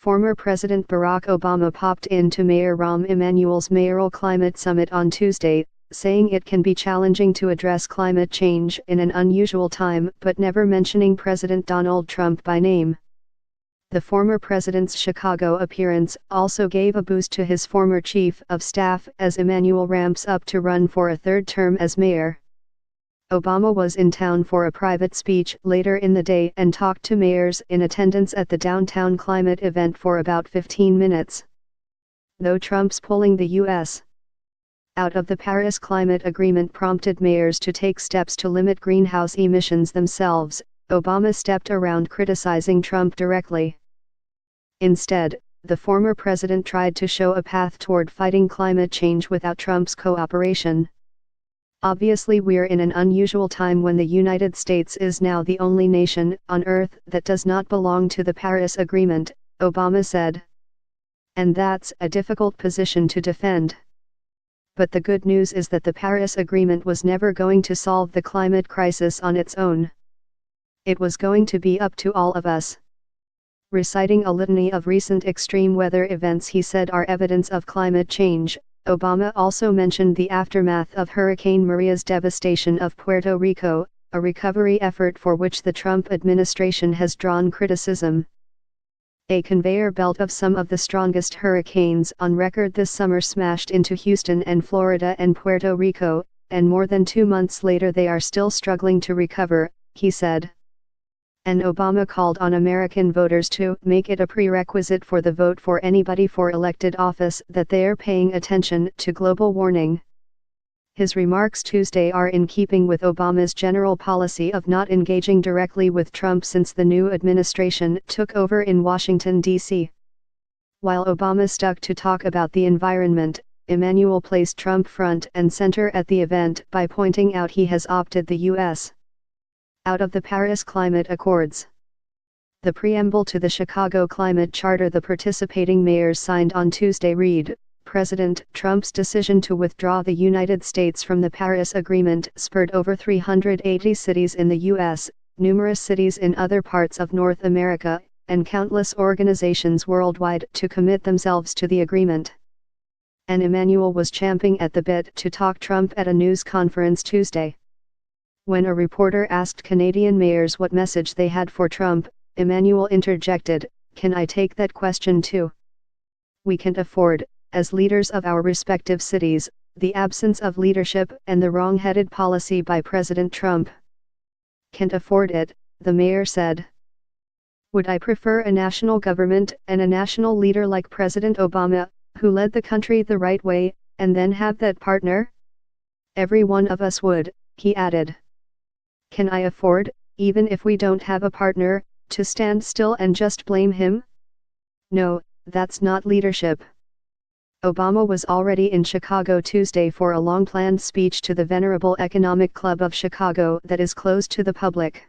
Former President Barack Obama popped into Mayor Rahm Emanuel's mayoral climate summit on Tuesday, saying it can be challenging to address climate change in an unusual time but never mentioning President Donald Trump by name. The former president's Chicago appearance also gave a boost to his former chief of staff as Emanuel ramps up to run for a third term as mayor. Obama was in town for a private speech later in the day and talked to mayors in attendance at the downtown climate event for about 15 minutes. Though Trump's pulling the U.S. out of the Paris Climate Agreement prompted mayors to take steps to limit greenhouse emissions themselves, Obama stepped around criticizing Trump directly. Instead, the former president tried to show a path toward fighting climate change without Trump's cooperation. Obviously, we're in an unusual time when the United States is now the only nation on Earth that does not belong to the Paris Agreement, Obama said. And that's a difficult position to defend. But the good news is that the Paris Agreement was never going to solve the climate crisis on its own. It was going to be up to all of us. Reciting a litany of recent extreme weather events he said are evidence of climate change, Obama also mentioned the aftermath of Hurricane Maria's devastation of Puerto Rico, a recovery effort for which the Trump administration has drawn criticism. A conveyor belt of some of the strongest hurricanes on record this summer smashed into Houston and Florida and Puerto Rico, and more than 2 months later they are still struggling to recover, he said. And Obama called on American voters to make it a prerequisite for the vote for anybody for elected office that they're paying attention to global warming. His remarks Tuesday are in keeping with Obama's general policy of not engaging directly with Trump since the new administration took over in Washington, D.C. While Obama stuck to talk about the environment, Emanuel placed Trump front and center at the event by pointing out he has opted the U.S. out of the Paris Climate Accords. The preamble to the Chicago Climate Charter the participating mayors signed on Tuesday read, President Trump's decision to withdraw the United States from the Paris Agreement spurred over 380 cities in the U.S., numerous cities in other parts of North America, and countless organizations worldwide to commit themselves to the agreement. And Emanuel was champing at the bit to talk Trump at a news conference Tuesday. When a reporter asked Canadian mayors what message they had for Trump, Emanuel interjected, "Can I take that question too? We can't afford, as leaders of our respective cities, the absence of leadership and the wrong-headed policy by President Trump. Can't afford it," the mayor said. "Would I prefer a national government and a national leader like President Obama, who led the country the right way, and then have that partner? Every one of us would," he added. "Can I afford, even if we don't have a partner, to stand still and just blame him? No, that's not leadership." Obama was already in Chicago Tuesday for a long-planned speech to the Venerable Economic Club of Chicago that is closed to the public.